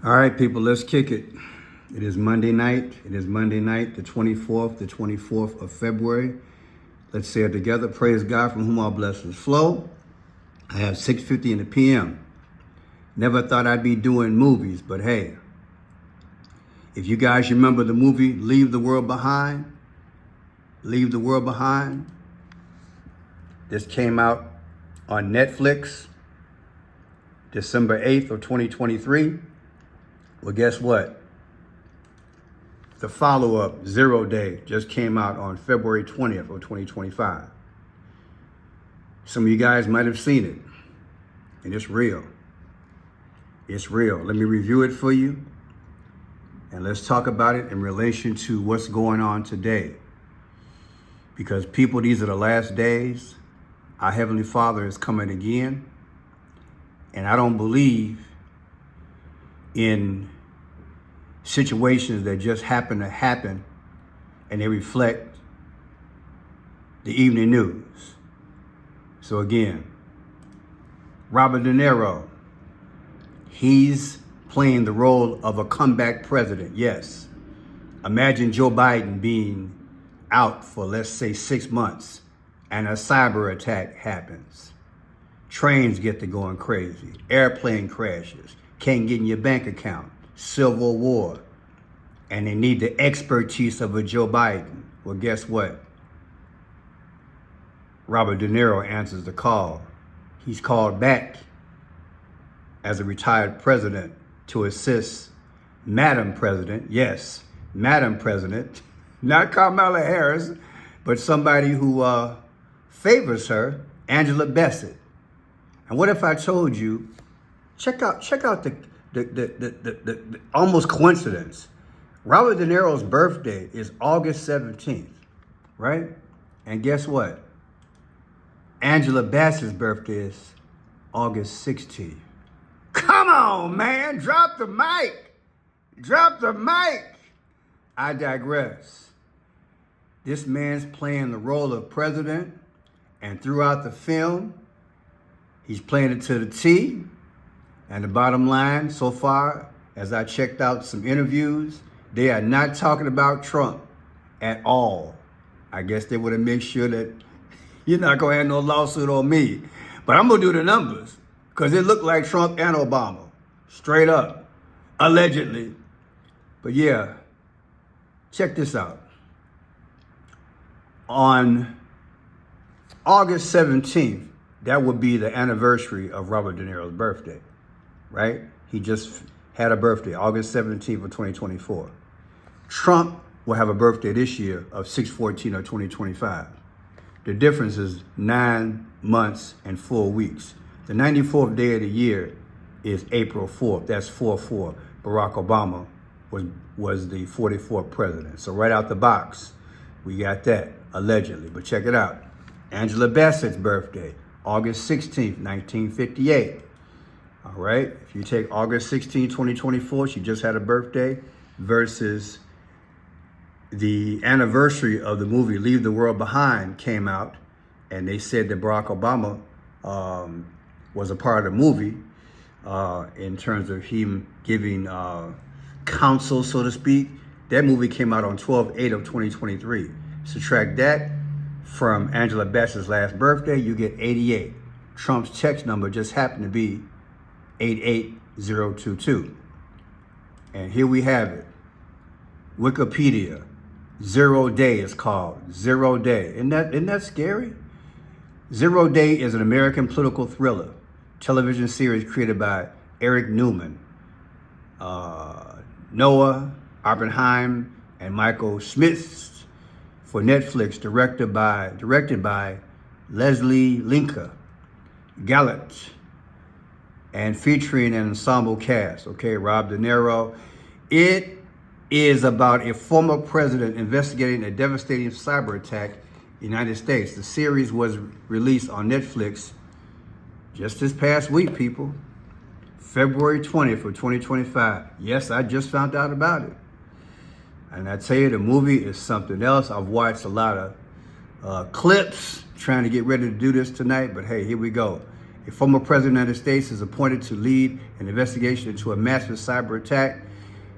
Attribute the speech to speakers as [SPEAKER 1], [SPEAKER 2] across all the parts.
[SPEAKER 1] All right, people, let's kick it. It is Monday night. It is Monday night, the 24th of February. Let's say it together. Praise God from whom all blessings flow. I have 6:50 in the PM. Never thought I'd be doing movies, but hey, if you guys remember the movie Leave the World Behind, this came out on Netflix December 8th of 2023. Well, guess what? The follow-up, 0 Day, just came out on February 20th of 2025. Some of you guys might have seen it, and it's real. It's real. Let me review it for you, and let's talk about it in relation to what's going on today. Because people, these are the last days. Our Heavenly Father is coming again, and I don't believe in situations that just happen to happen and they reflect the evening news. So again, Robert De Niro, he's playing the role of a comeback president. Yes. Imagine Joe Biden being out for, let's say, 6 months and a cyber attack happens. Trains get to going crazy. Airplane crashes. Can't get in your bank account. Civil war. And they need the expertise of a Joe Biden. Well, guess what? Robert De Niro answers the call. He's called back as a retired president to assist Madam President. Yes, Madam President. Not Kamala Harris, but somebody who favors her, Angela Bassett. And what if I told you, check out the almost coincidence. Robert De Niro's birthday is August 17th, right? And guess what? Angela Bassett's birthday is August 16th. Come on, man, drop the mic. Drop the mic. I digress. This man's playing the role of president, and throughout the film, he's playing it to the T. And the bottom line so far, as I checked out some interviews, they are not talking about Trump at all. I guess they would have made sure that you're not going to have no lawsuit on me. But I'm going to do the numbers because it looked like Trump and Obama. Straight up. Allegedly. But yeah, check this out. On August 17th, that would be the anniversary of Robert De Niro's birthday, right? He just had a birthday, August 17th of 2024. Trump will have a birthday this year of 6/14 of 2025. The difference is 9 months and 4 weeks. The 94th day of the year is April 4th. That's 4/4. Barack Obama was the 44th president. So right out the box, we got that, allegedly. But check it out. Angela Bassett's birthday, August 16th, 1958. All right, if you take August 16, 2024, she just had a birthday, versus the anniversary of the movie Leave the World Behind came out, and they said that Barack Obama was a part of the movie in terms of him giving counsel, so to speak. That movie came out on 12/8 of 2023. Subtract that from Angela Bassett's last birthday, you get 88. Trump's text number just happened to be 88022. And here we have it. Wikipedia, 0 Day is called. 0 Day. Isn't that scary? 0 Day is an American political thriller television series created by Eric Newman, Noah Oppenheim, and Michael Smith for Netflix, directed by Leslie Linka Gallant, and featuring an ensemble cast. Okay, Rob De Niro. It is about a former president investigating a devastating cyber attack in the United States. The series was released on Netflix just this past week, people. February 20th of 2025. Yes, I just found out about it. And I tell you, the movie is something else. I've watched a lot of clips trying to get ready to do this tonight, but hey, here we go. A former president of the United States is appointed to lead an investigation into a massive cyber attack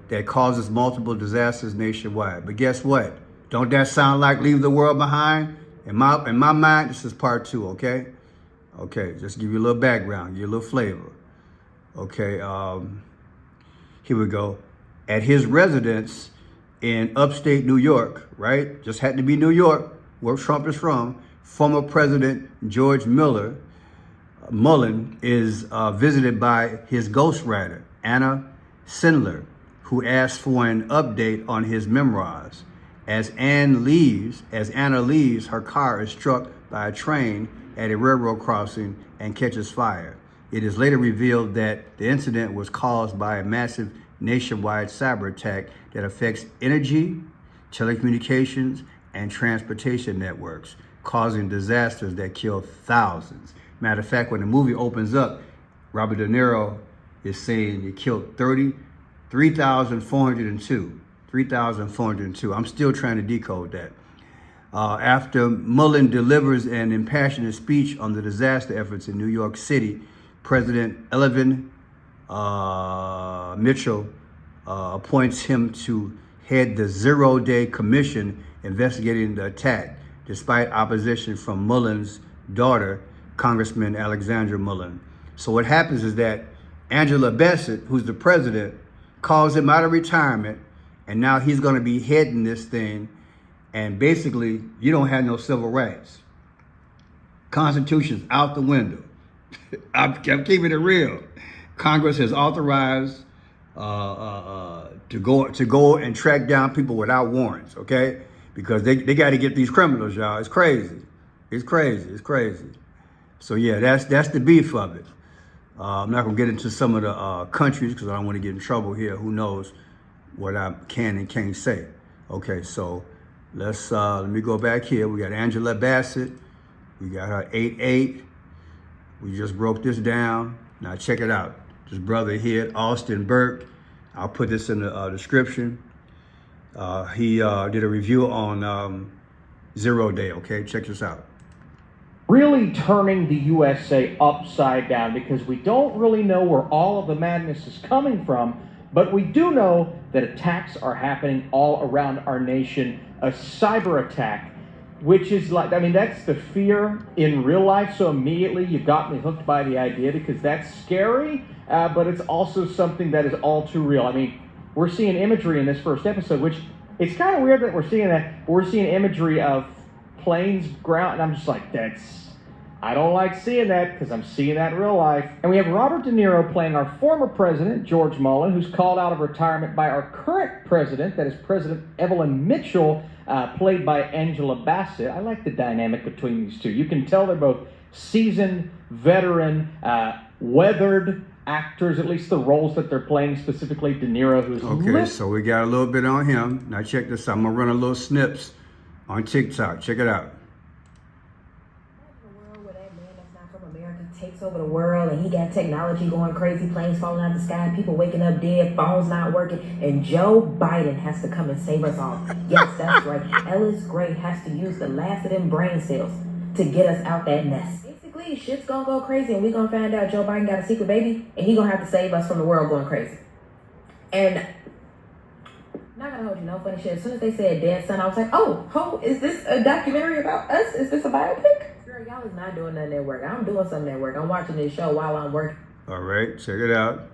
[SPEAKER 1] that causes multiple disasters nationwide. But guess what? Don't that sound like Leave the World Behind? In my mind, this is part 2, okay? Okay, just give you a little background, give you a little flavor. Okay, here we go. At his residence in upstate New York, right? Just had to be New York, where Trump is from. Former President George Mullen is visited by his ghostwriter, Anna Sindler, who asks for an update on his memoirs. As Anna leaves, her car is struck by a train at a railroad crossing and catches fire. It is later revealed that the incident was caused by a massive nationwide cyber attack that affects energy, telecommunications, and transportation networks, causing disasters that kill thousands. Matter of fact, when the movie opens up, Robert De Niro is saying he killed 3,402. 3,402. I'm still trying to decode that. After Mullen delivers an impassioned speech on the disaster efforts in New York City, President Evan Mitchell appoints him to head the zero-day commission investigating the attack, despite opposition from Mullen's daughter, Congressman Alexandra Mullen. So what happens is that Angela Bassett, who's the president, calls him out of retirement, and now he's going to be heading this thing. And basically, you don't have no civil rights. Constitution's out the window. I'm keeping it real. Congress has authorized to go and track down people without warrants, okay? Because they got to get these criminals, y'all. It's crazy. It's crazy. It's crazy. So yeah, that's the beef of it. I'm not gonna get into some of the countries because I don't want to get in trouble here. Who knows what I can and can't say? Okay, so let me go back here. We got Angela Bassett. We got her 8-8. We just broke this down. Now check it out. This brother here, Austin Burke. I'll put this in the description. He did a review on Zero Day. Okay, check this out.
[SPEAKER 2] Really turning the USA upside down, because we don't really know where all of the madness is coming from, but we do know that attacks are happening all around our nation. A cyber attack, which is like, I mean, that's the fear in real life. So immediately you got me hooked by the idea, because that's scary, but it's also something that is all too real. I mean, we're seeing imagery in this first episode, which it's kind of weird that we're seeing that. We're seeing imagery of planes, ground, and I'm just like, I don't like seeing that, because I'm seeing that in real life. And we have Robert De Niro playing our former president, George Mullen, who's called out of retirement by our current president, that is President Evelyn Mitchell, played by Angela Bassett. I like the dynamic between these two. You can tell they're both seasoned, veteran, weathered actors, at least the roles that they're playing, specifically De Niro, who's...
[SPEAKER 1] Okay, so we got a little bit on him. Now check this out. I'm going to run a little snips on TikTok. Check it out.
[SPEAKER 3] Takes over the world, and he got technology going crazy, planes falling out of the sky, people waking up dead, phones not working, and Joe Biden has to come and save us all. Yes, that's right. Ellis Gray has to use the last of them brain cells to get us out that mess. Basically, shit's gonna go crazy, and we're gonna find out Joe Biden got a secret baby, and he gonna have to save us from the world going crazy. And not gonna hold you, no funny shit. As soon as they said Dead Son, I was like, oh, is this a documentary about us? Is this a biopic? Y'all is not doing nothing at work. I'm doing something at work. I'm watching this show while I'm working.
[SPEAKER 1] All right, check it out.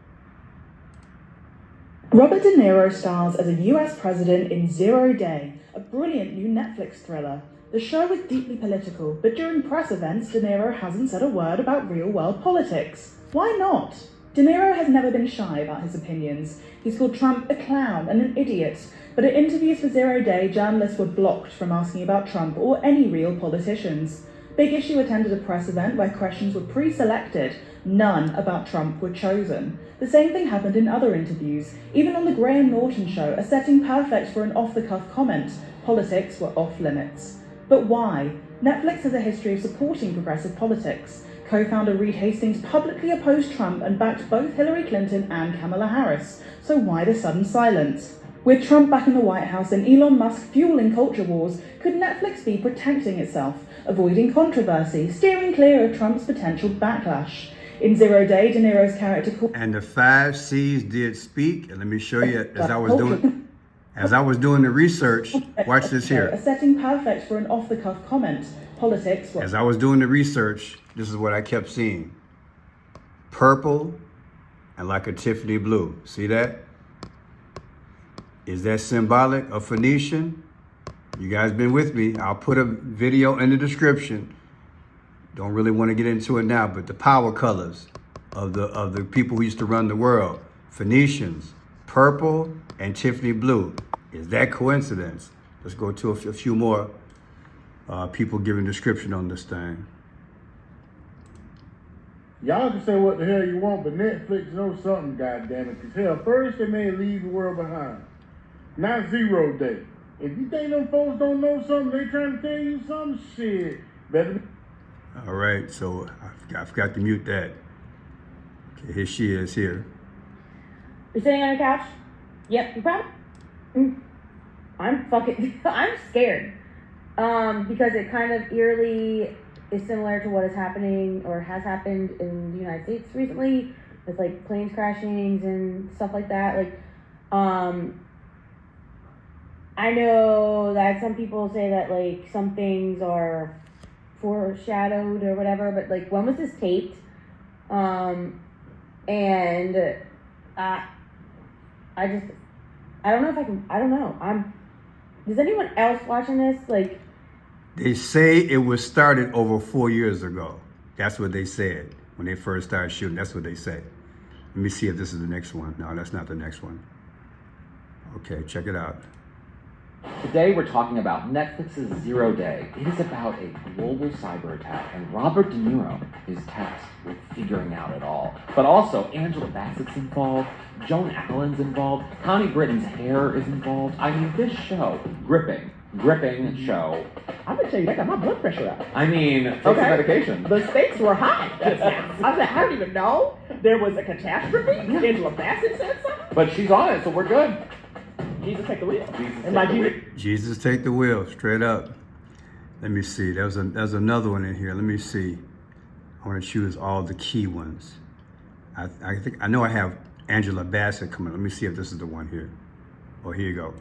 [SPEAKER 4] Robert De Niro stars as a US president in Zero Day, a brilliant new Netflix thriller. The show is deeply political, but during press events, De Niro hasn't said a word about real-world politics. Why not? De Niro has never been shy about his opinions. He's called Trump a clown and an idiot, but at interviews for Zero Day, journalists were blocked from asking about Trump or any real politicians. Big Issue attended a press event where questions were pre-selected. None about Trump were chosen. The same thing happened in other interviews. Even on the Graham Norton show, a setting perfect for an off-the-cuff comment, politics were off-limits. But why? Netflix has a history of supporting progressive politics. Co-founder Reed Hastings publicly opposed Trump and backed both Hillary Clinton and Kamala Harris. So why the sudden silence? With Trump back in the White House and Elon Musk fueling culture wars, could Netflix be protecting itself? avoiding controversy, steering clear of Trump's potential backlash. In Zero Day, De Niro's character called
[SPEAKER 1] And the 5 C's did speak. And let me show you as I was doing the research. Watch this
[SPEAKER 4] a
[SPEAKER 1] here.
[SPEAKER 4] setting perfect for an off-the-cuff comment. Politics.
[SPEAKER 1] As I was doing the research, this is what I kept seeing. Purple and like a Tiffany blue. See that? Is that symbolic of Phoenician? You guys been with me. I'll put a video in the description. Don't really want to get into it now, but the power colors of the people who used to run the world. Phoenicians, purple and Tiffany blue. Is that coincidence? Let's go to a few more people giving description on this thing.
[SPEAKER 5] Y'all can say what the hell you want, but Netflix knows something, goddammit. Because hell, first they may leave the world behind. Not Zero Day. If you think them folks don't know something, they trying to tell you some shit. Better.
[SPEAKER 1] All right, so I forgot to mute that. Okay, here she is here.
[SPEAKER 6] You're sitting on a couch? Yep, you proud? I'm scared. Because it kind of eerily is similar to what is happening or has happened in the United States recently with like planes crashings and stuff like that. Like, I know that some people say that like some things are foreshadowed or whatever, but like when was this taped? And I don't know if I can, I don't know. Does anyone else watching this? Like,
[SPEAKER 1] They say it was started over 4 years ago. That's what they said when they first started shooting. That's what they say. Let me see if this is the next one. No, that's not the next one. Okay, check it out.
[SPEAKER 7] Today we're talking about Netflix's Zero Day. It is about a global cyber attack, and Robert De Niro is tasked with figuring out it all. But also, Angela Bassett's involved, Joan Allen's involved, Connie Britton's hair is involved. I mean, this show, gripping show.
[SPEAKER 2] I'm gonna tell you, that got my blood pressure up.
[SPEAKER 7] I mean, take some medication.
[SPEAKER 2] The stakes were high. I said, I don't even know. There was a catastrophe. Angela Bassett said something.
[SPEAKER 7] But she's on it, so we're good.
[SPEAKER 2] Jesus take the wheel.
[SPEAKER 7] Jesus
[SPEAKER 1] Jesus take the wheel, straight up. Let me see. There's another one in here. Let me see. I want to choose all the key ones. I know I have Angela Bassett coming. Let me see if this is the one here. Oh, here you go.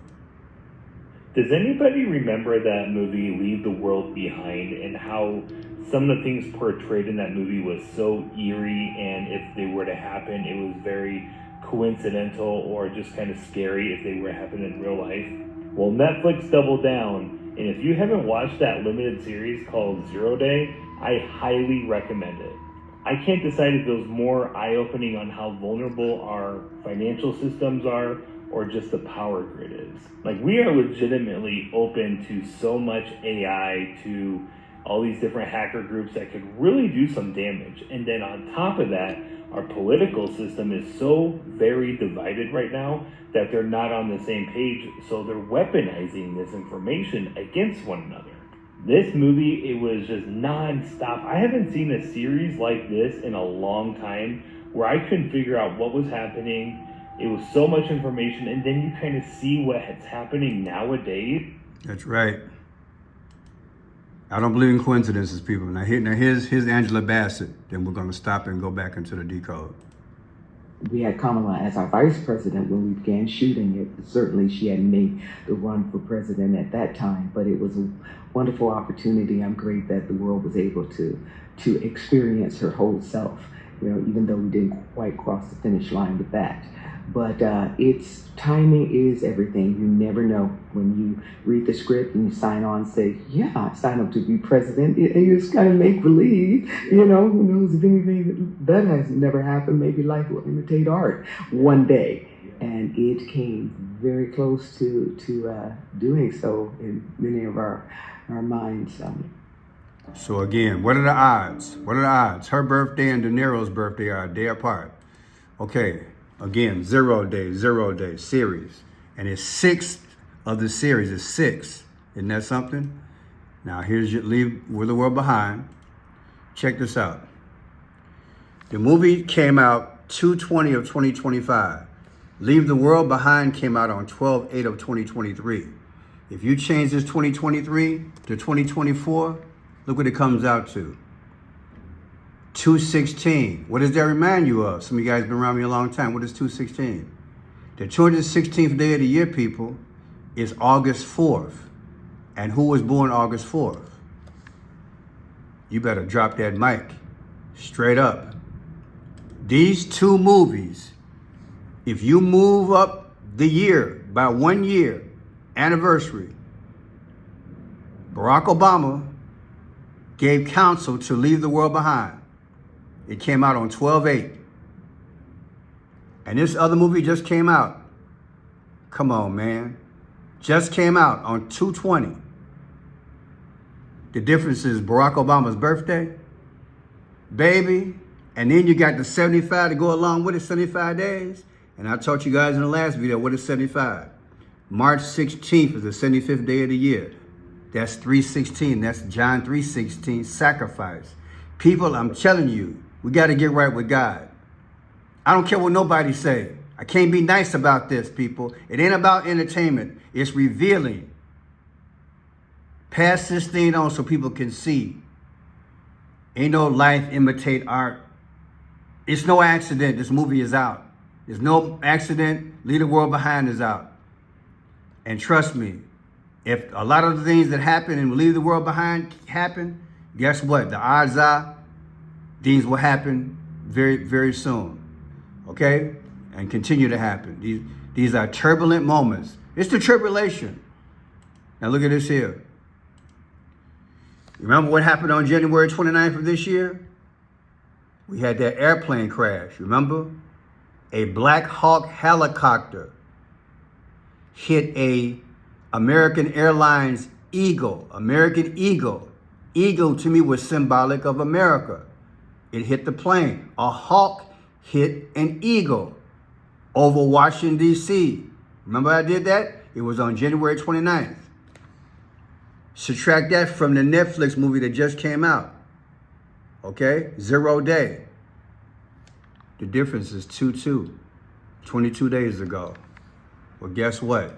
[SPEAKER 8] Does anybody remember that movie, Leave the World Behind, and how some of the things portrayed in that movie was so eerie, and if they were to happen, it was very coincidental or just kind of scary if they were to happen in real life? Well, Netflix doubled down, and if you haven't watched that limited series called Zero Day, I highly recommend it. I can't decide if it was more eye-opening on how vulnerable our financial systems are or just the power grid is. Like, we are legitimately open to so much AI, to all these different hacker groups that could really do some damage. And then on top of that, our political system is so very divided right now that they're not on the same page, so they're weaponizing this information against one another. This movie, it was just non-stop. I haven't seen a series like this in a long time where I couldn't figure out what was happening. It was so much information, and then you kind of see what's happening nowadays.
[SPEAKER 1] That's right. I don't believe in coincidences, people. Now here's Angela Bassett. Then we're going to stop and go back into the decode.
[SPEAKER 9] We had Kamala as our vice president when we began shooting it. Certainly she hadn't made the run for president at that time, but it was a wonderful opportunity. I'm great that the world was able to experience her whole self, even though we didn't quite cross the finish line with that. But it's timing is everything. You never know when you read the script and you sign on, say, yeah, I signed up to be president. You just kind of make believe, who knows if anything that has never happened, maybe life will imitate art one day. And it came very close to doing so in many of our minds.
[SPEAKER 1] So again, what are the odds? What are the odds? Her birthday and De Niro's birthday are a day apart. Okay. Again, Zero Day series. And it's 6 of the series. It's 6. Isn't that something? Now, here's your Leave the World Behind. Check this out. The movie came out 2/20 of 2025. Leave the World Behind came out on 12/8 of 2023. If you change this 2023 to 2024, Look what it comes out to. 216. What does that remind you of? Some of you guys been around me a long time. What is 216? The 216th day of the year, people, is August 4th. And who was born August 4th? You better drop that mic. Straight up. These two movies, if you move up the year by 1 year, anniversary, Barack Obama gave counsel to leave the world behind. It came out on 12/8. And this other movie just came out. Come on, man. Just came out on 2/20. The difference is Barack Obama's birthday, baby, and then you got the 75 to go along with it, 75 days. And I taught you guys in the last video, what is 75? March 16th is the 75th day of the year. That's 3:16. That's John 3:16, sacrifice. People, I'm telling you, we got to get right with God. I don't care what nobody say. I can't be nice about this, people. It ain't about entertainment. It's revealing. Pass this thing on so people can see. Ain't no life imitate art. It's no accident this movie is out. There's no accident Leave the World Behind is out. And trust me, if a lot of the things that happen and Leave the World Behind happen, guess what? The odds are things will happen very, very soon. Okay? And continue to happen. These are turbulent moments. It's the tribulation. Now look at this here. Remember what happened on January 29th of this year? We had that airplane crash, remember? A Black Hawk helicopter hit a American Airlines Eagle. American Eagle. Eagle to me was symbolic of America. It hit the plane. A hawk hit an eagle over Washington, D.C. Remember I did that? It was on January 29th. Subtract that from the Netflix movie that just came out. Okay? 0 day. The difference is 2-2. 22 days ago. Well, guess what?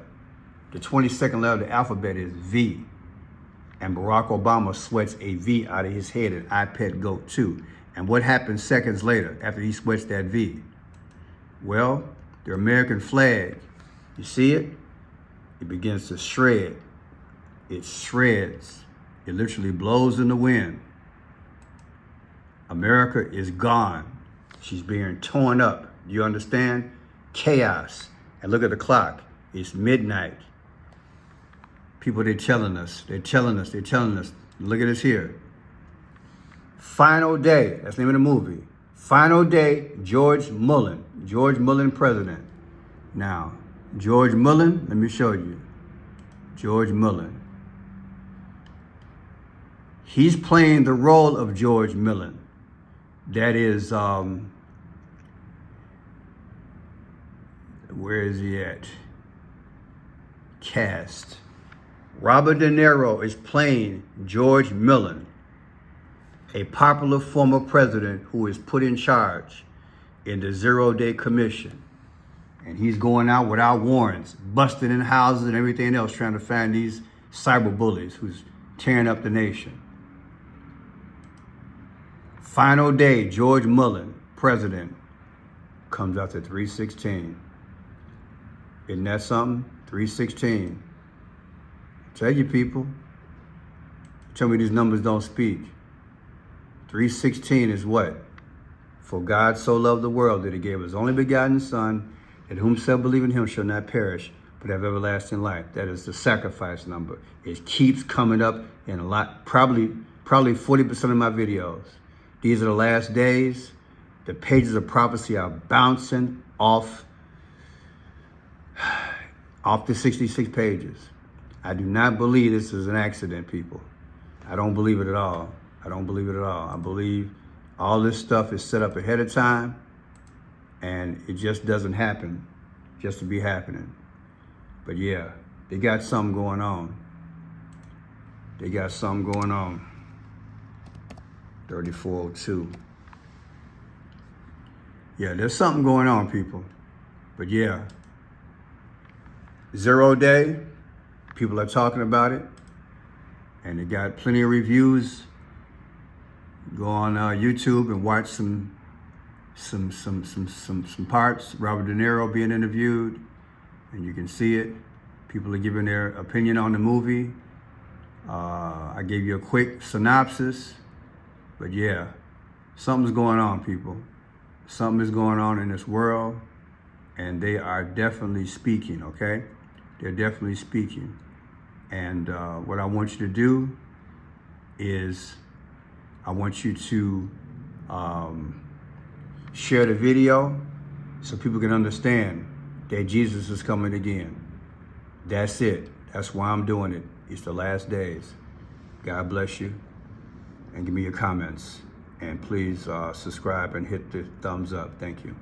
[SPEAKER 1] The 22nd letter of the alphabet is V. And Barack Obama sweats a V out of his head, and I pet goat too. And what happened seconds later after he sweats that V? Well, the American flag, you see it? It begins to shred. It shreds. It literally blows in the wind. America is gone. She's being torn up. Do you understand? Chaos. And look at the clock. It's midnight. People, they're telling us. Look at this here. Final day. That's the name of the movie. Final day, George Mullen. George Mullen, president. Now, George Mullen, let me show you. George Mullen. He's playing the role of George Mullen. That is, where is he at? Cast. Robert De Niro is playing George Mullen, a popular former president who is put in charge in the 0 Day Commission. And he's going out without warrants, busting in houses and everything else, trying to find these cyber bullies who's tearing up the nation. Final day, George Mullen, president, comes out to 3:16. Isn't that something? 3:16. Tell you people. Tell me these numbers don't speak. 3:16 is what? For God so loved the world that he gave his only begotten son, that whomsoever believe in him shall not perish, but have everlasting life. That is the sacrifice number. It keeps coming up in a lot, probably 40% of my videos. These are the last days. The pages of prophecy are bouncing off the 66 pages. I do not believe this is an accident, people. I don't believe it at all. I don't believe it at all. I believe all this stuff is set up ahead of time, and it just doesn't happen just to be happening. But yeah, they got something going on. They got something going on. 3402. Yeah, there's something going on, people. But yeah, 0 day, people are talking about it, and it got plenty of reviews Go on YouTube and watch some parts. Robert De Niro being interviewed, and you can see it. People are giving their opinion on the movie. I gave you a quick synopsis, but yeah, something's going on, people. Something is going on in this world, and they are definitely speaking, okay? They're definitely speaking. And what I want you to do is I want you to share the video so people can understand that Jesus is coming again. That's it. That's why I'm doing it. It's the last days. God bless you. And give me your comments. And please subscribe and hit the thumbs up. Thank you.